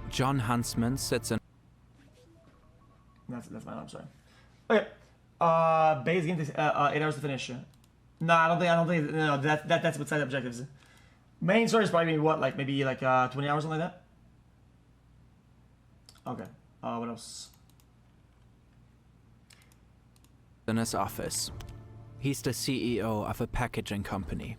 John Huntsman sits in... That's mine, I'm sorry. Okay. Base game takes 8 hours to finish. No, I don't think, no, that's what side objectives. Main story is probably what, like, maybe like 20 hours, something like that? Okay. What else? In his office. He's the CEO of a packaging company.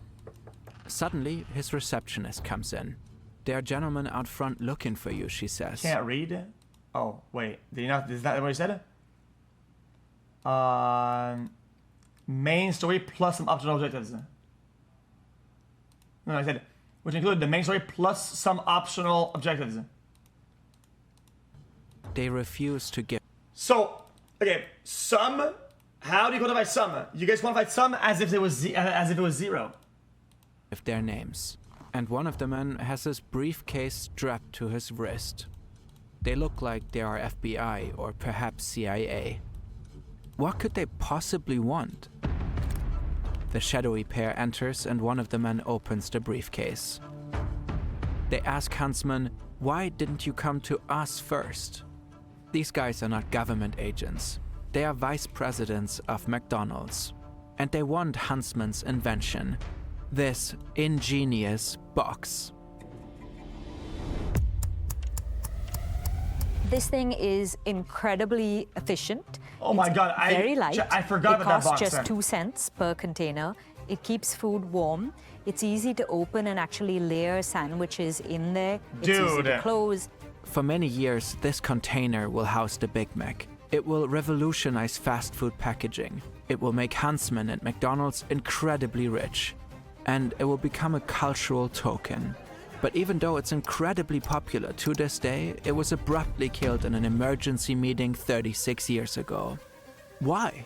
Suddenly, his receptionist comes in. There are gentlemen out front looking for you, she says. Can't read? Oh, wait. Did you not? Is that what you said? Main story plus some optional objectives. No, I said, which include the main story plus some optional objectives. They refuse to give... So, okay, some. How do you quantify some? You guys quantified some as if it was zero. Their names. And one of the men has his briefcase strapped to his wrist. They look like they are FBI or perhaps CIA. What could they possibly want? The shadowy pair enters and one of the men opens the briefcase. They ask Huntsman, "Why didn't you come to us first?" These guys are not government agents. They are vice presidents of McDonald's. And they want Huntsman's invention. This ingenious box. This thing is incredibly efficient. Oh my God, very light. I forgot about that box. It costs just 2 cents per container. It keeps food warm. It's easy to open and actually layer sandwiches in there. It's easy to close. For many years, this container will house the Big Mac. It will revolutionize fast food packaging. It will make Huntsman and McDonald's incredibly rich. And it will become a cultural token. But even though it's incredibly popular to this day, it was abruptly killed in an emergency meeting 36 years ago. Why?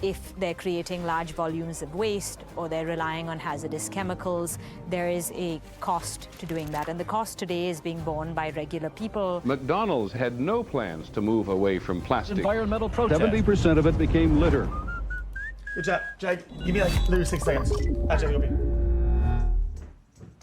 If they're creating large volumes of waste or they're relying on hazardous chemicals, there is a cost to doing that. And the cost today is being borne by regular people. McDonald's had no plans to move away from plastic. Environmental protest. 70% of it became litter. Good job. Jag, give me like literally 6 seconds. Actually, go be.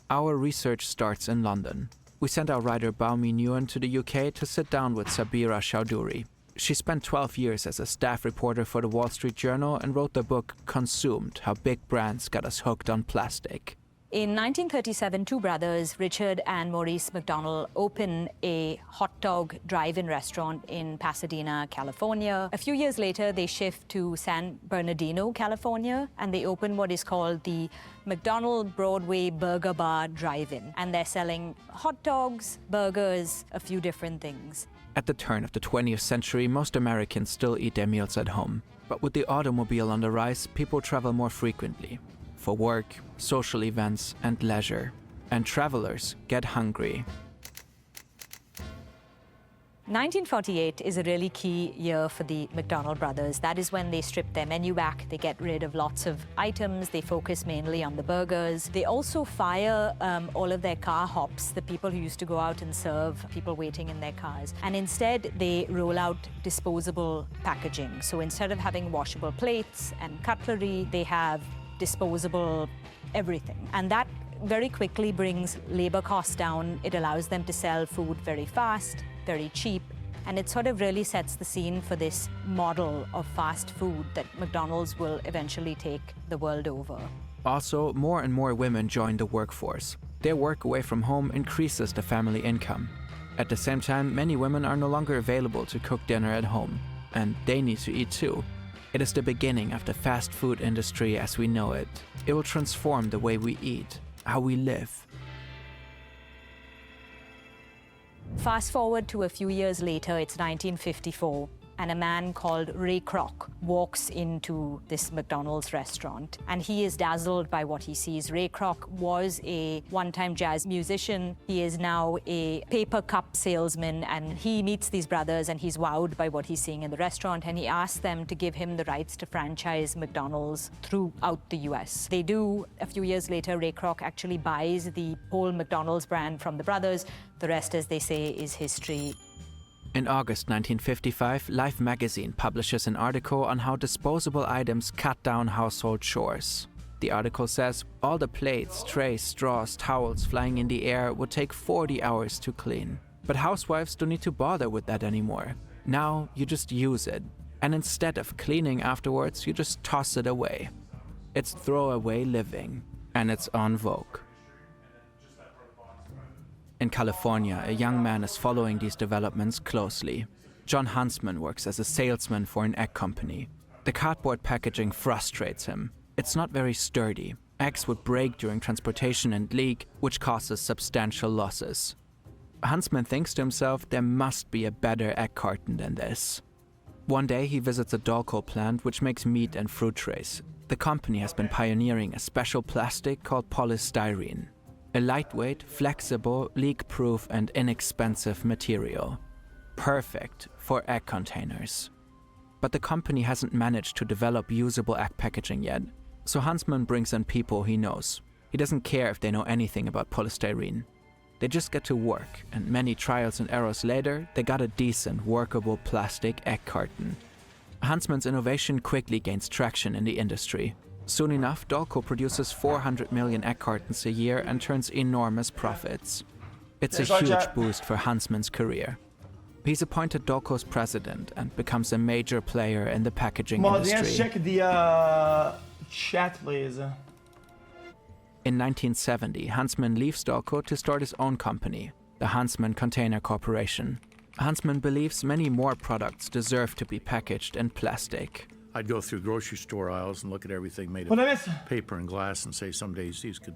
Our research starts in London. We sent our writer Baumi Nguyen to the UK to sit down with Sabira Chowdhury. She spent 12 years as a staff reporter for the Wall Street Journal and wrote the book Consumed: How Big Brands Got Us Hooked on Plastic. In 1937, two brothers, Richard and Maurice McDonald, open a hot dog drive-in restaurant in Pasadena, California. A few years later, they shift to San Bernardino, California, and they open what is called the McDonald Broadway Burger Bar Drive-In. And they're selling hot dogs, burgers, a few different things. At the turn of the 20th century, most Americans still eat their meals at home. But with the automobile on the rise, people travel more frequently. For work, social events, and leisure. And travelers get hungry. 1948 is a really key year for the McDonald brothers. That is when they strip their menu back, they get rid of lots of items, they focus mainly on the burgers. They also fire all of their car hops, the people who used to go out and serve people waiting in their cars. And instead, they roll out disposable packaging. So instead of having washable plates and cutlery, they have disposable everything. And that very quickly brings labor costs down. It allows them to sell food very fast, very cheap, and it sort of really sets the scene for this model of fast food that McDonald's will eventually take the world over. Also, more and more women join the workforce. Their work away from home increases the family income. At the same time, many women are no longer available to cook dinner at home, and they need to eat too. It is the beginning of the fast food industry as we know it. It will transform the way we eat, how we live. Fast forward to a few years later, it's 1954, and a man called Ray Kroc walks into this McDonald's restaurant, and he is dazzled by what he sees. Ray Kroc was a one-time jazz musician. He is now a paper cup salesman, and he meets these brothers, and he's wowed by what he's seeing in the restaurant, and he asks them to give him the rights to franchise McDonald's throughout the US. They do. A few years later, Ray Kroc actually buys the whole McDonald's brand from the brothers. The rest, as they say, is history. In August 1955, Life magazine publishes an article on how disposable items cut down household chores. The article says all the plates, trays, straws, towels flying in the air would take 40 hours to clean. But housewives don't need to bother with that anymore. Now you just use it, and instead of cleaning afterwards, you just toss it away. It's throwaway living, and it's en vogue. In California, a young man is following these developments closely. John Huntsman works as a salesman for an egg company. The cardboard packaging frustrates him. It's not very sturdy. Eggs would break during transportation and leak, which causes substantial losses. Huntsman thinks to himself there must be a better egg carton than this. One day he visits a Dalco plant which makes meat and fruit trays. The company has been pioneering a special plastic called polystyrene, a lightweight, flexible, leak-proof and inexpensive material. Perfect for egg containers. But the company hasn't managed to develop usable egg packaging yet, so Huntsman brings in people he knows. He doesn't care if they know anything about polystyrene. They just get to work, and many trials and errors later, they got a decent, workable plastic egg carton. Huntsman's innovation quickly gains traction in the industry. Soon enough, Dalco produces 400 million egg cartons a year and turns enormous profits. It's a huge boost for Huntsman's career. He's appointed Dalco's president and becomes a major player in the packaging industry. Check the chat, please. In 1970, Huntsman leaves Dalco to start his own company, the Huntsman Container Corporation. Huntsman believes many more products deserve to be packaged in plastic. I'd go through grocery store aisles and look at everything made of paper and glass and say some days these could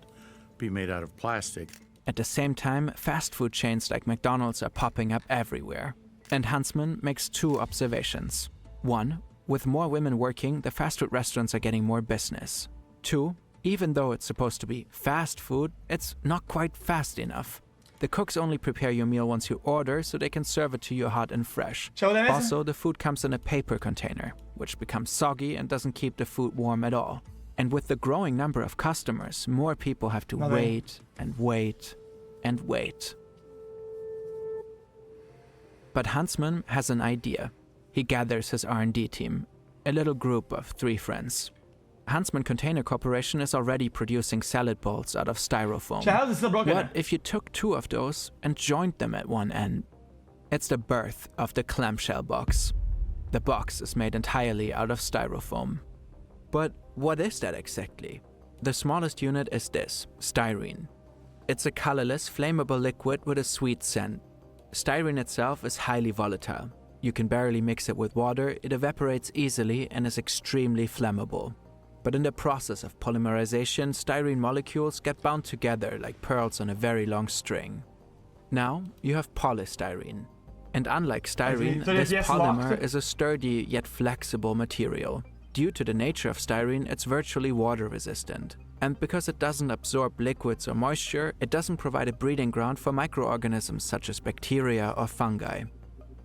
be made out of plastic. At the same time, fast food chains like McDonald's are popping up everywhere. And Huntsman makes two observations. One, with more women working, the fast food restaurants are getting more business. Two, even though it's supposed to be fast food, it's not quite fast enough. The cooks only prepare your meal once you order so they can serve it to you hot and fresh. Also, the food comes in a paper container, which becomes soggy and doesn't keep the food warm at all. And with the growing number of customers, more people have to wait and wait and wait. But Huntsman has an idea. He gathers his R&D team, a little group of 3 friends. Huntsman Container Corporation is already producing salad bowls out of styrofoam. What if you took 2 of those and joined them at one end? It's the birth of the clamshell box. The box is made entirely out of styrofoam. But what is that exactly? The smallest unit is this, styrene. It's a colorless, flammable liquid with a sweet scent. Styrene itself is highly volatile. You can barely mix it with water, it evaporates easily and is extremely flammable. But in the process of polymerization, styrene molecules get bound together like pearls on a very long string. Now, you have polystyrene. And unlike styrene, this polymer is a sturdy yet flexible material. Due to the nature of styrene, it's virtually water resistant. And because it doesn't absorb liquids or moisture, it doesn't provide a breeding ground for microorganisms such as bacteria or fungi.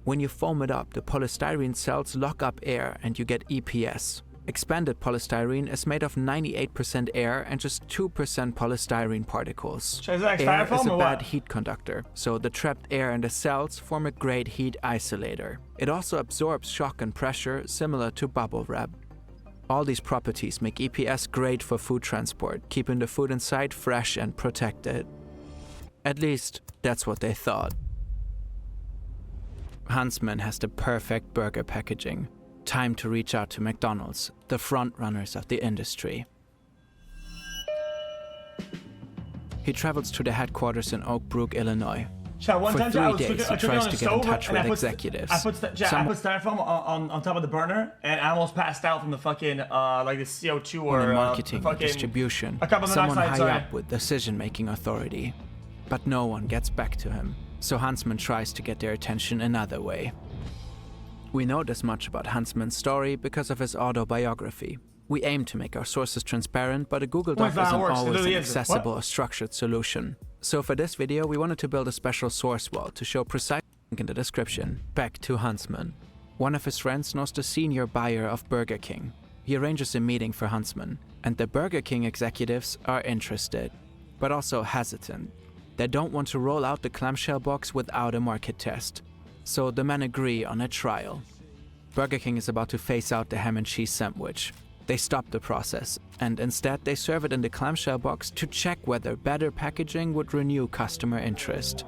When you foam it up, the polystyrene cells lock up air and you get EPS. Expanded polystyrene is made of 98% air and just 2% polystyrene particles. Air is a bad heat conductor, so the trapped air in the cells form a great heat isolator. It also absorbs shock and pressure, similar to bubble wrap. All these properties make EPS great for food transport, keeping the food inside fresh and protected. At least, that's what they thought. Huntsman has the perfect burger packaging. Time to reach out to McDonald's, the front runners of the industry. He travels to the headquarters in Oak Brook, Illinois. For 3 days, he tries to get in touch with executives. I put styrofoam on top of the burner, and I almost passed out from the fucking, like the CO2 or marketing and distribution, someone high up with decision-making authority. But no one gets back to him, so Huntsman tries to get their attention another way. We know this much about Huntsman's story because of his autobiography. We aim to make our sources transparent, but a Google Doc isn't always an accessible or structured solution. So for this video, we wanted to build a special source wall to show precise link in the description. Back to Huntsman. One of his friends knows the senior buyer of Burger King. He arranges a meeting for Huntsman, and the Burger King executives are interested, but also hesitant. They don't want to roll out the clamshell box without a market test. So the men agree on a trial. Burger King is about to phase out the ham and cheese sandwich. They stop the process, and instead they serve it in the clamshell box to check whether better packaging would renew customer interest.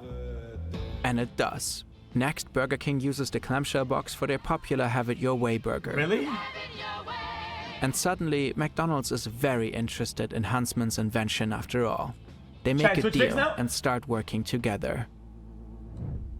And it does. Next, Burger King uses the clamshell box for their popular Have It Your Way burger. Really? And suddenly, McDonald's is very interested in Huntsman's invention after all. They make a deal and start working together.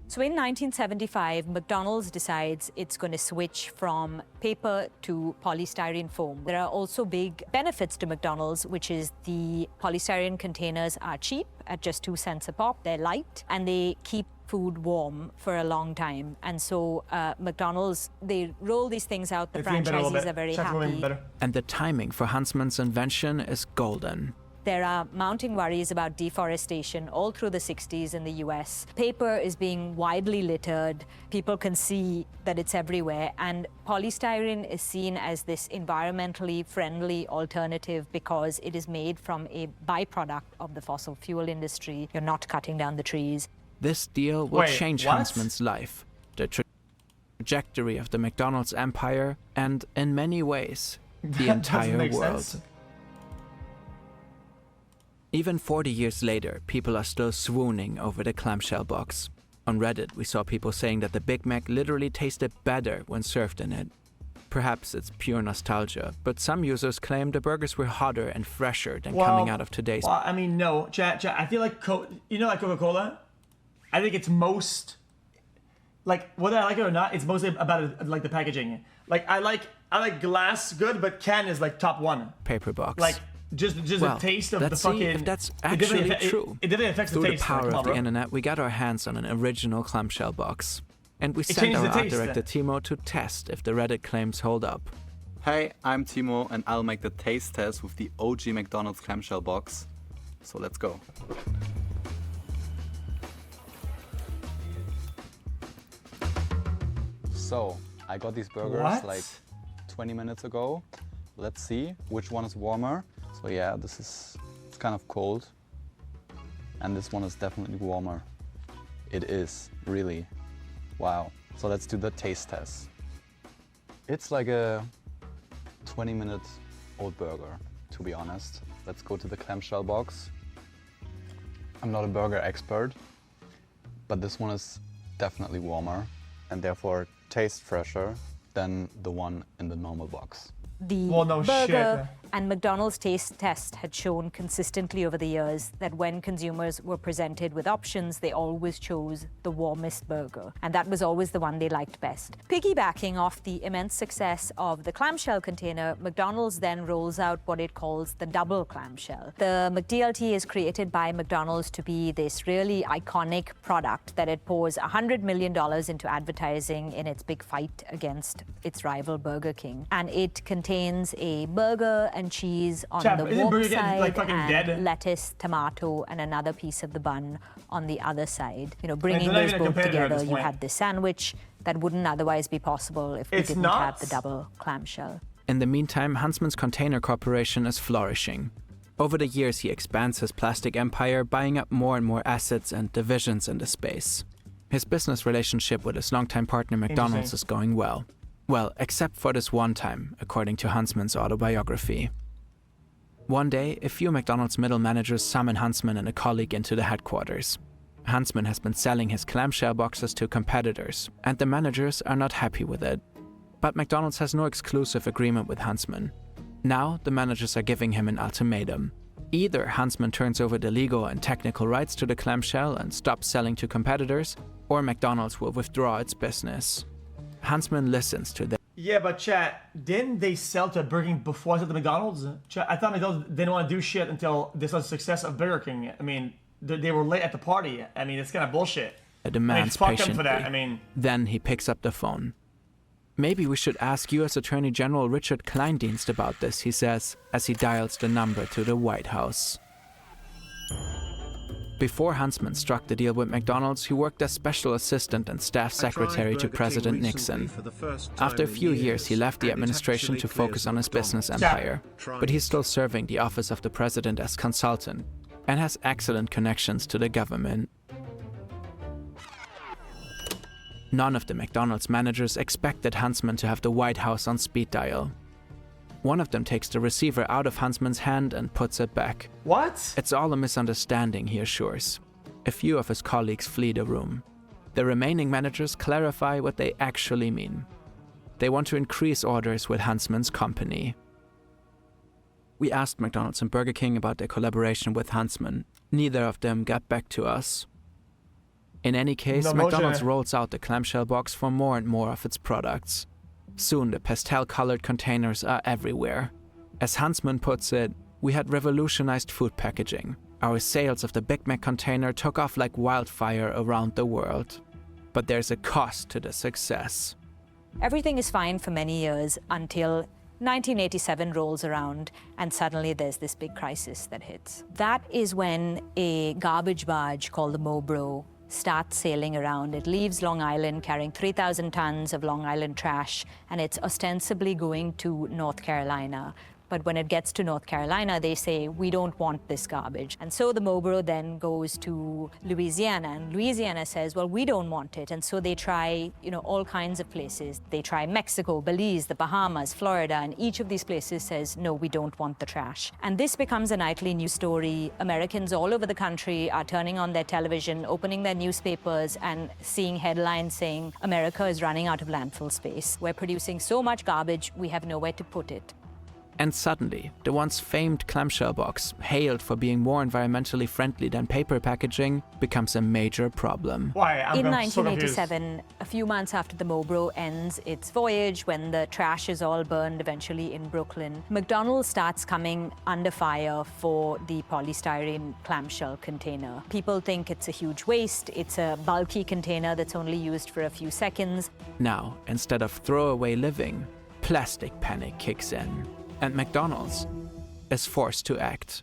So in 1975, McDonald's decides it's going to switch from paper to polystyrene foam. There are also big benefits to McDonald's, which is the polystyrene containers are cheap at just 2 cents a pop. They're light and they keep food warm for a long time. And so McDonald's, they roll these things out. The franchisees are very happy. And the timing for Huntsman's invention is golden. There are mounting worries about deforestation all through the 60s in the US. Paper is being widely littered. People can see that it's everywhere. And polystyrene is seen as this environmentally friendly alternative because it is made from a byproduct of the fossil fuel industry. You're not cutting down the trees. This deal will change Huntsman's life, the trajectory of the McDonald's empire, and in many ways, the entire world. Sense. Even 40 years later, people are still swooning over the clamshell box. On Reddit, we saw people saying that the Big Mac literally tasted better when served in it. Perhaps it's pure nostalgia, but some users claim the burgers were hotter and fresher than coming out of today's... Well, I mean, no. Chat, I feel like, like Coca-Cola? I think it's most... Like, whether I like it or not, it's mostly about, like, the packaging. Like, I like glass good, but can is, like, top one. Paper box. Like... Just the taste of the fucking... If that's actually true. It definitely affects the taste. Through the power of the internet, we got our hands on an original clamshell box. And we sent our art director Timo to test if the Reddit claims hold up. Hey, I'm Timo and I'll make the taste test with the OG McDonald's clamshell box. So let's go. So, I got these burgers like 20 minutes ago. Let's see which one is warmer. So yeah, it's kind of cold. And this one is definitely warmer. It is, really. Wow. So let's do the taste test. It's like a 20-minute-old burger, to be honest. Let's go to the clamshell box. I'm not a burger expert, but this one is definitely warmer and therefore tastes fresher than the one in the normal box. The burger and McDonald's taste test had shown consistently over the years that when consumers were presented with options, they always chose the warmest burger. And that was always the one they liked best. Piggybacking off the immense success of the clamshell container, McDonald's then rolls out what it calls the double clamshell. The McDLT is created by McDonald's to be this really iconic product that it pours $100 million into advertising in its big fight against its rival Burger King. And it contains a burger and cheese on the warm side and lettuce, tomato, and another piece of the bun on the other side. You know, bringing those both together, you had this sandwich that wouldn't otherwise be possible if we didn't have the double clamshell. In the meantime, Huntsman's Container Corporation is flourishing. Over the years, he expands his plastic empire, buying up more and more assets and divisions in the space. His business relationship with his longtime partner McDonald's is going well. Well, except for this one time, according to Huntsman's autobiography. One day, a few McDonald's middle managers summon Huntsman and a colleague into the headquarters. Huntsman has been selling his clamshell boxes to competitors, and the managers are not happy with it. But McDonald's has no exclusive agreement with Huntsman. Now, the managers are giving him an ultimatum. Either Huntsman turns over the legal and technical rights to the clamshell and stops selling to competitors, or McDonald's will withdraw its business. Huntsman listens to them. Yeah, but chat, didn't they sell to Burger King before I said to McDonald's? Chat, I thought McDonald's didn't want to do shit until they saw the success of Burger King. I mean, they were late at the party. I mean, it's kind of bullshit. Demands patiently. For that. Then he picks up the phone. Maybe we should ask U.S. Attorney General Richard Kleindienst about this, he says, as he dials the number to the White House. Before Huntsman struck the deal with McDonald's, he worked as special assistant and staff secretary to President Nixon. After a few years, he left the administration to focus on his business empire, but he's still serving the office of the president as consultant and has excellent connections to the government. None of the McDonald's managers expected Huntsman to have the White House on speed dial. One of them takes the receiver out of Huntsman's hand and puts it back. What? It's all a misunderstanding, he assures. A few of his colleagues flee the room. The remaining managers clarify what they actually mean. They want to increase orders with Huntsman's company. We asked McDonald's and Burger King about their collaboration with Huntsman. Neither of them got back to us. In any case, McDonald's rolls out the clamshell box for more and more of its products. Soon the pastel-colored containers are everywhere. As Huntsman puts it, we had revolutionized food packaging. Our sales of the Big Mac container took off like wildfire around the world. But there's a cost to the success. Everything is fine for many years until 1987 rolls around and suddenly there's this big crisis that hits. That is when a garbage barge called the Mobro starts sailing around. It leaves Long Island carrying 3,000 tons of Long Island trash, and it's ostensibly going to North Carolina. But when it gets to North Carolina, they say, we don't want this garbage. And so the Mobro then goes to Louisiana, and Louisiana says, well, we don't want it. And so they try, all kinds of places. They try Mexico, Belize, the Bahamas, Florida, and each of these places says, no, we don't want the trash. And this becomes a nightly news story. Americans all over the country are turning on their television, opening their newspapers, and seeing headlines saying, America is running out of landfill space. We're producing so much garbage, we have nowhere to put it. And suddenly, the once famed clamshell box, hailed for being more environmentally friendly than paper packaging, becomes a major problem. Why? In 1987, a few months after the Mobro ends its voyage, when the trash is all burned eventually in Brooklyn, McDonald's starts coming under fire for the polystyrene clamshell container. People think it's a huge waste, it's a bulky container that's only used for a few seconds. Now, instead of throwaway living, plastic panic kicks in. And McDonald's is forced to act.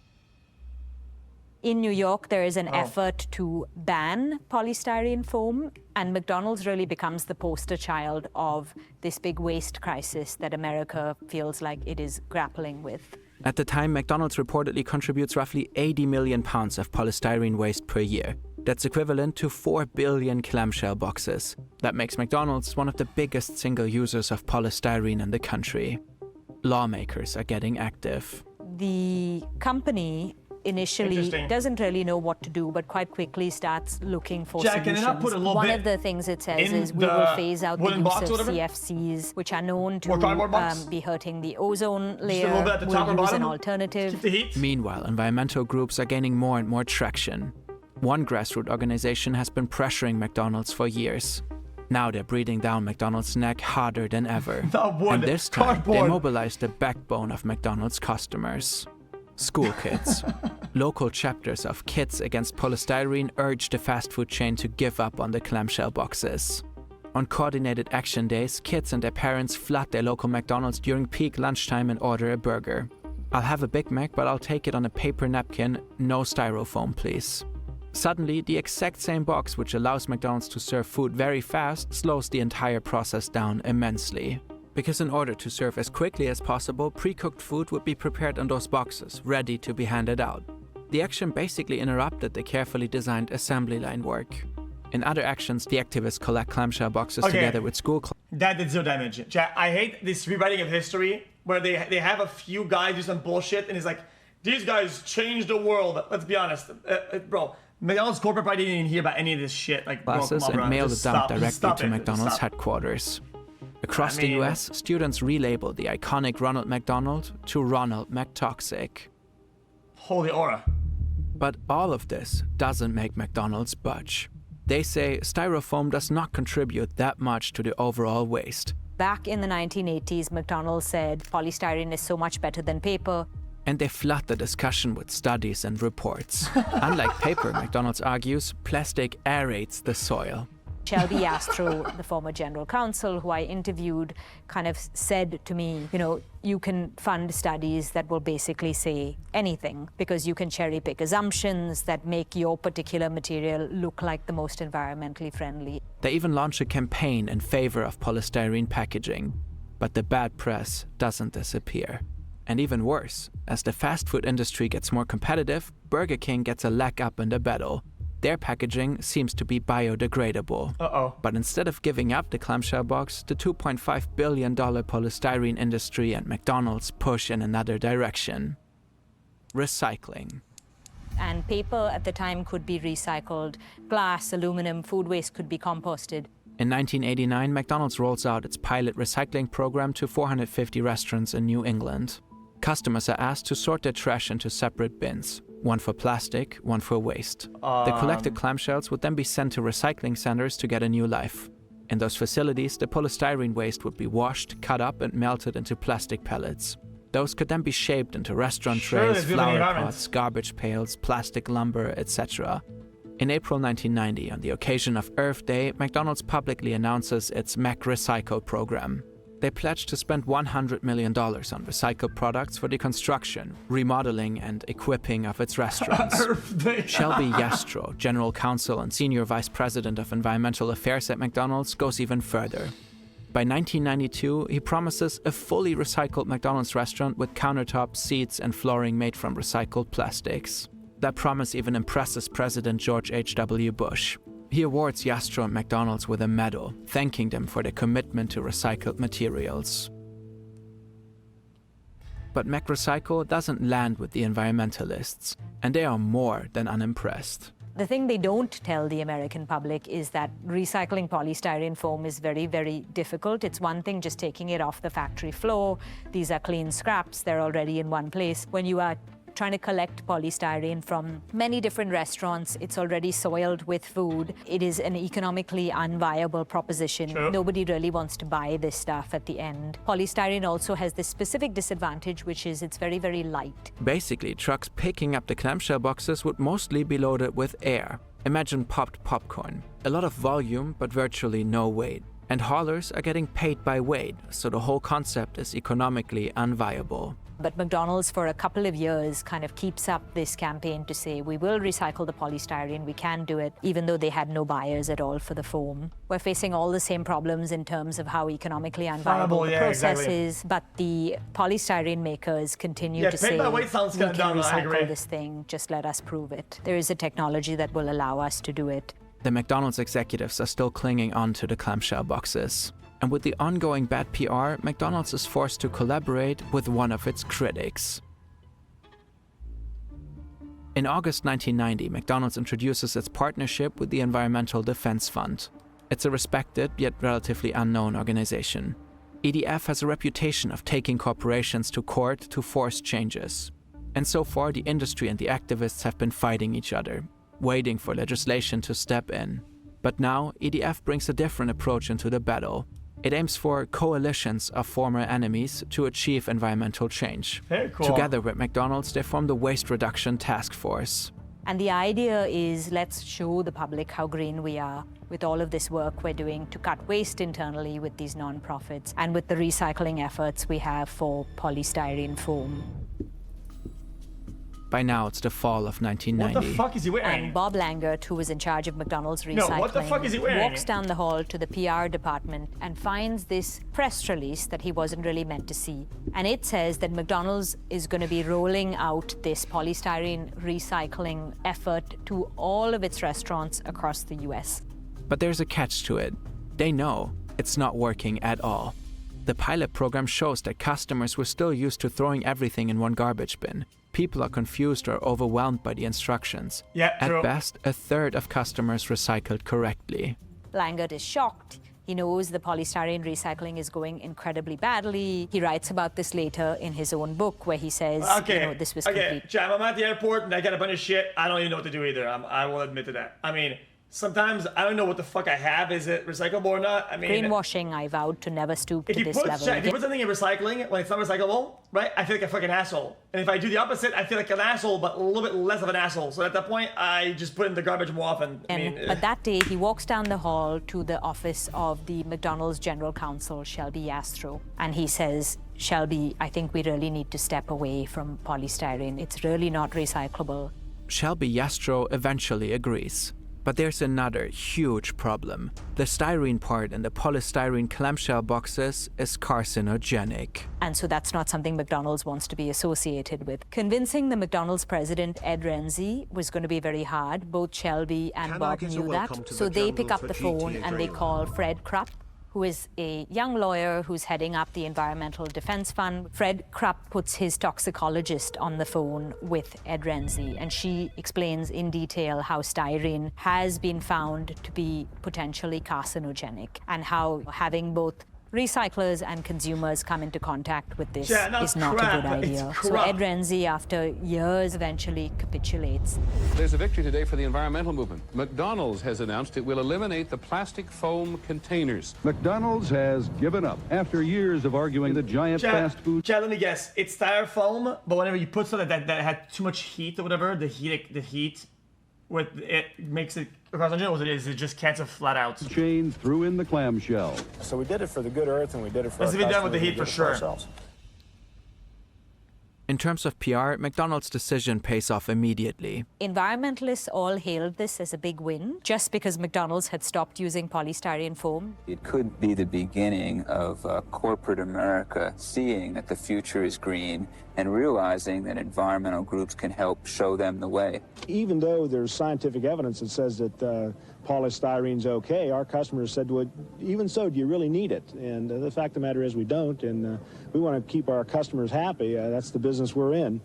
In New York, there is an effort to ban polystyrene foam, and McDonald's really becomes the poster child of this big waste crisis that America feels like it is grappling with. At the time, McDonald's reportedly contributes roughly 80 million pounds of polystyrene waste per year. That's equivalent to 4 billion clamshell boxes. That makes McDonald's one of the biggest single users of polystyrene in the country. Lawmakers are getting active. The company initially doesn't really know what to do, but quite quickly starts looking for solutions. One of the things it says is we will phase out the use of CFCs, which are known to be hurting the ozone layer. We'll use an alternative. Meanwhile, environmental groups are gaining more and more traction. One grassroots organization has been pressuring McDonald's for years. Now they're breathing down McDonald's neck harder than ever. And this time, they mobilized the backbone of McDonald's customers. School kids. Local chapters of Kids Against Polystyrene urged the fast food chain to give up on the clamshell boxes. On coordinated action days, kids and their parents flood their local McDonald's during peak lunchtime and order a burger. I'll have a Big Mac, but I'll take it on a paper napkin, no styrofoam, please. Suddenly, the exact same box which allows McDonald's to serve food very fast slows the entire process down immensely. Because in order to serve as quickly as possible, pre-cooked food would be prepared in those boxes, ready to be handed out. The action basically interrupted the carefully designed assembly line work. In other actions, the activists collect clamshell boxes together with school clubs. That did zero damage. Chat, I hate this rewriting of history where they have a few guys do some bullshit and it's like, these guys changed the world. Let's be honest. Bro. McDonald's corporate probably didn't even hear about any of this shit. Like, classes and mailed the dump directly to McDonald's headquarters. Across the US, students relabeled the iconic Ronald McDonald to Ronald McToxic. Holy aura. But all of this doesn't make McDonald's budge. They say styrofoam does not contribute that much to the overall waste. Back in the 1980s, McDonald's said polystyrene is so much better than paper. And they flood the discussion with studies and reports. Unlike paper, McDonald's argues, plastic aerates the soil. Shelby Astro, the former general counsel who I interviewed, kind of said to me, you can fund studies that will basically say anything because you can cherry pick assumptions that make your particular material look like the most environmentally friendly. They even launched a campaign in favor of polystyrene packaging. But the bad press doesn't disappear. And even worse, as the fast food industry gets more competitive, Burger King gets a leg up in the battle. Their packaging seems to be biodegradable. But instead of giving up the clamshell box, the $2.5 billion polystyrene industry and McDonald's push in another direction. Recycling. And paper at the time could be recycled. Glass, aluminum, food waste could be composted. In 1989, McDonald's rolls out its pilot recycling program to 450 restaurants in New England. Customers are asked to sort their trash into separate bins, one for plastic, one for waste. The collected clamshells would then be sent to recycling centers to get a new life. In those facilities, the polystyrene waste would be washed, cut up, and melted into plastic pellets. Those could then be shaped into restaurant trays, flower pots, garbage pails, plastic lumber, etc. In April 1990, on the occasion of Earth Day, McDonald's publicly announces its McRecycle program. They pledged to spend $100 million on recycled products for the construction, remodeling, and equipping of its restaurants. Shelby Yastro, General Counsel and Senior Vice President of Environmental Affairs at McDonald's, goes even further. By 1992, he promises a fully recycled McDonald's restaurant with countertops, seats, and flooring made from recycled plastics. That promise even impresses President George H.W. Bush. He awards Yastro and McDonald's with a medal, thanking them for their commitment to recycled materials. But McRecycle doesn't land with the environmentalists, and they are more than unimpressed. The thing they don't tell the American public is that recycling polystyrene foam is very, very difficult. It's one thing just taking it off the factory floor. These are clean scraps. They're already in one place. When you are trying to collect polystyrene from many different restaurants, it's already soiled with food. It is an economically unviable proposition. Sure. Nobody really wants to buy this stuff at the end. Polystyrene also has this specific disadvantage, which is it's very, very light. Basically, trucks picking up the clamshell boxes would mostly be loaded with air. Imagine popped popcorn. A lot of volume, but virtually no weight. And haulers are getting paid by weight, so the whole concept is economically unviable. But McDonald's, for a couple of years, kind of keeps up this campaign to say, we will recycle the polystyrene, we can do it, even though they had no buyers at all for the foam. We're facing all the same problems in terms of how economically unviable the process is, but the polystyrene makers continue to say, we can recycle this thing, just let us prove it. There is a technology that will allow us to do it. The McDonald's executives are still clinging on to the clamshell boxes. And with the ongoing bad PR, McDonald's is forced to collaborate with one of its critics. In August 1990, McDonald's introduces its partnership with the Environmental Defense Fund. It's a respected yet relatively unknown organization. EDF has a reputation of taking corporations to court to force changes. And so far, the industry and the activists have been fighting each other, waiting for legislation to step in. But now, EDF brings a different approach into the battle. It aims for coalitions of former enemies to achieve environmental change. Very cool. Together with McDonald's, they form the Waste Reduction Task Force. And the idea is, let's show the public how green we are with all of this work we're doing to cut waste internally with these nonprofits and with the recycling efforts we have for polystyrene foam. By now, it's the fall of 1990. What the fuck is he wearing? And Bob Langert, who was in charge of McDonald's recycling, No, what the fuck is he wearing? walks down the hall to the PR department and finds this press release that he wasn't really meant to see. And it says that McDonald's is going to be rolling out this polystyrene recycling effort to all of its restaurants across the US. But there's a catch to it. They know it's not working at all. The pilot program shows that customers were still used to throwing everything in one garbage bin. People are confused or overwhelmed by the instructions. Yeah, true. At best, a third of customers recycled correctly. Langert is shocked. He knows the polystyrene recycling is going incredibly badly. He writes about this later in his own book where he says, this was complete. Jam, I'm at the airport and I got a bunch of shit. I don't even know what to do either. I will admit to that. I mean, sometimes I don't know what the fuck I have. Is it recyclable or not? I mean, greenwashing, I vowed to never stoop to this level. If you put something in recycling when it's not recyclable, right, I feel like a fucking asshole. And if I do the opposite, I feel like an asshole, but a little bit less of an asshole. So at that point, I just put in the garbage more often. But that day, he walks down the hall to the office of the McDonald's General Counsel, Shelby Yastro, and he says, Shelby, I think we really need to step away from polystyrene. It's really not recyclable. Shelby Yastro eventually agrees. But there's another huge problem. The styrene part in the polystyrene clamshell boxes is carcinogenic. And so that's not something McDonald's wants to be associated with. Convincing the McDonald's president, Ed Renzi, was going to be very hard. Both Shelby and Bob knew that. So they pick up the phone and they call Fred Krupp, who is a young lawyer who's heading up the Environmental Defense Fund. Fred Krupp puts his toxicologist on the phone with Ed Renzi, and she explains in detail how styrene has been found to be potentially carcinogenic, and how having both recyclers and consumers come into contact with this is not a good idea. So Ed Renzi, after years, eventually capitulates. There's a victory today for the environmental movement. McDonald's has announced it will eliminate the plastic foam containers. McDonald's has given up after years of arguing the giant fast food. Chad, let me guess. It's styrofoam, but whenever you put something that had too much heat or whatever, the heat with it makes it carcinogenic, or is it just cancer flat out? Chain threw in the clamshell. So we did it for the good earth, and we did it for Let's be done with the heat for sure. In terms of PR, McDonald's decision pays off immediately. Environmentalists all hailed this as a big win, just because McDonald's had stopped using polystyrene foam. It could be the beginning of corporate America seeing that the future is green and realizing that environmental groups can help show them the way. Even though there's scientific evidence that says that polystyrene's okay, our customers said, well, even so, do you really need it? And the fact of the matter is we don't, and we want to keep our customers happy. That's the business we're in.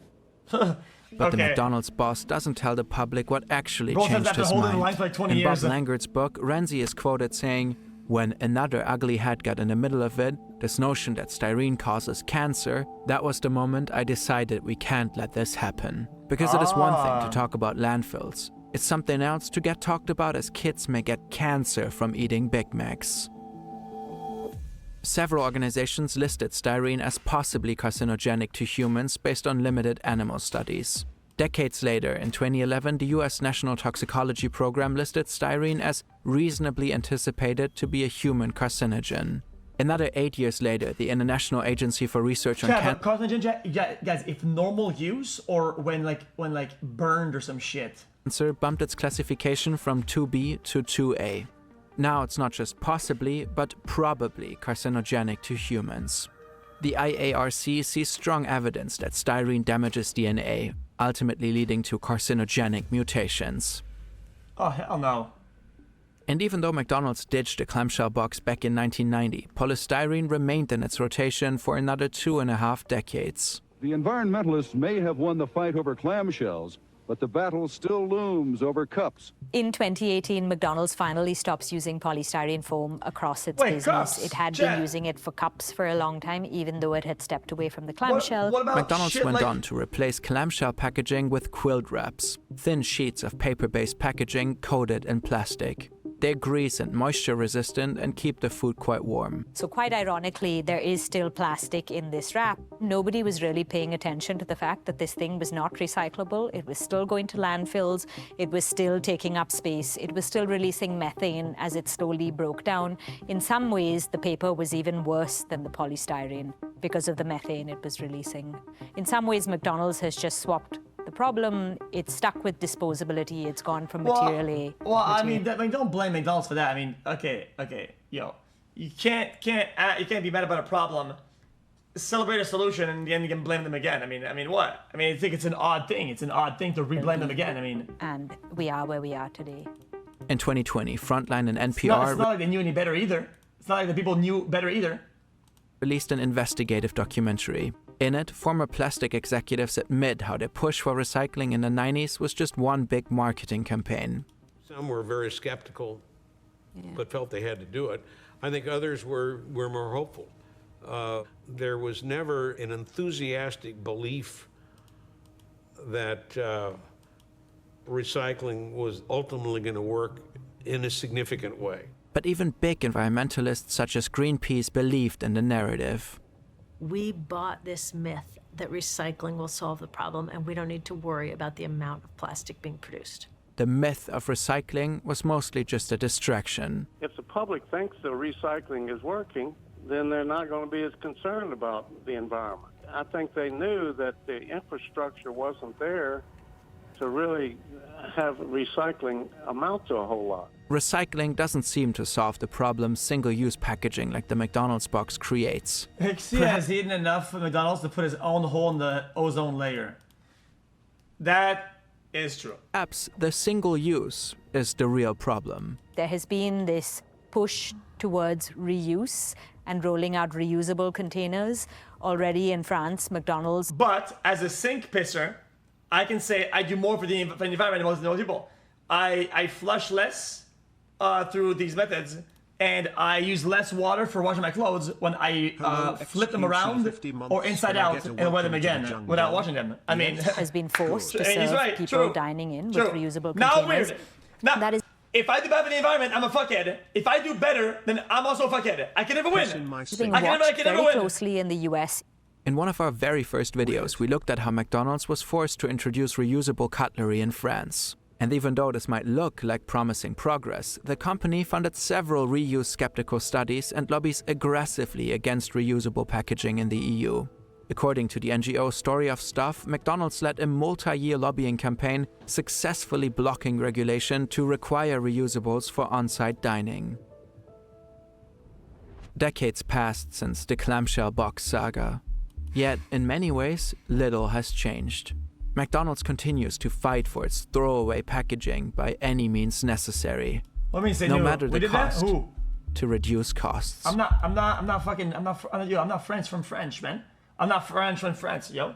But the McDonald's boss doesn't tell the public what actually changed his mind. Like 20 in years. Bob Langert's book, Renzi is quoted saying, "When another ugly head got in the middle of it, this notion that styrene causes cancer, that was the moment I decided we can't let this happen. Because it is one thing to talk about landfills. It's something else to get talked about as kids may get cancer from eating Big Macs." Several organizations listed styrene as possibly carcinogenic to humans based on limited animal studies. Decades later, in 2011, the US National Toxicology Program listed styrene as reasonably anticipated to be a human carcinogen. Another 8 years later, the International Agency for Research on Carcinogen, guys, if normal use or when burned or some shit. Cancer bumped its classification from 2B to 2A. Now it's not just possibly, but probably carcinogenic to humans. The IARC sees strong evidence that styrene damages DNA, ultimately leading to carcinogenic mutations. Oh, hell no. And even though McDonald's ditched the clamshell box back in 1990, polystyrene remained in its rotation for another 2.5 decades. The environmentalists may have won the fight over clamshells, but the battle still looms over cups. In 2018, McDonald's finally stops using polystyrene foam across its business. Cups? It had been using it for cups for a long time, even though it had stepped away from the clamshell. What about McDonald's went on to replace clamshell packaging with quilt wraps, thin sheets of paper-based packaging coated in plastic. They're grease and moisture resistant and keep the food quite warm. So quite ironically, there is still plastic in this wrap. Nobody was really paying attention to the fact that this thing was not recyclable. It was still going to landfills. It was still taking up space. It was still releasing methane as it slowly broke down. In some ways, the paper was even worse than the polystyrene because of the methane it was releasing. In some ways, McDonald's has just swapped the problem. It's stuck with disposability. It's gone from material A. Well, I mean, don't blame McDonald's for that. I mean, okay, yo, you can't be mad about a problem, celebrate a solution, and then you can blame them again. I mean, what? I mean, I think it's an odd thing. It's an odd thing to re-blame them again. I mean, and we are where we are today. In 2020, Frontline and NPR it's not like they knew any better either. It's not like the people knew better either. Released an investigative documentary. In it, former plastic executives admit how their push for recycling in the 90s was just one big marketing campaign. Some were very skeptical, but felt they had to do it. I think others were more hopeful. There was never an enthusiastic belief that recycling was ultimately going to work in a significant way. But even big environmentalists such as Greenpeace believed in the narrative. We bought this myth that recycling will solve the problem and we don't need to worry about the amount of plastic being produced. The myth of recycling was mostly just a distraction. If the public thinks the recycling is working, then they're not going to be as concerned about the environment. I think they knew that the infrastructure wasn't there to really have recycling amount to a whole lot. Recycling doesn't seem to solve the problem single-use packaging like the McDonald's box creates. XC has eaten enough for McDonald's to put his own hole in the ozone layer. That is true. Perhaps the single use is the real problem. There has been this push towards reuse and rolling out reusable containers. Already in France, McDonald's. But as a sink pisser, I can say I do more for the environment than most people. I flush less through these methods, and I use less water for washing my clothes when I flip them around or inside out and wear them again without washing them. I mean, has been forced to serve right, people dining in with reusable containers. Now weird. Now, that is. If I do bad for the environment, I'm a fuckhead. If I do better, then I'm also a fuckhead. I can never win. Being watched very closely in the US. In one of our very first videos, we looked at how McDonald's was forced to introduce reusable cutlery in France. And even though this might look like promising progress, the company funded several reuse skeptical studies and lobbies aggressively against reusable packaging in the EU. According to the NGO Story of Stuff, McDonald's led a multi-year lobbying campaign successfully blocking regulation to require reusables for on-site dining. Decades passed since the clamshell box saga. Yet, in many ways, little has changed. McDonald's continues to fight for its throwaway packaging by any means necessary, no matter the cost, to reduce costs. I'm not French from French, man. I'm not French from France, yo.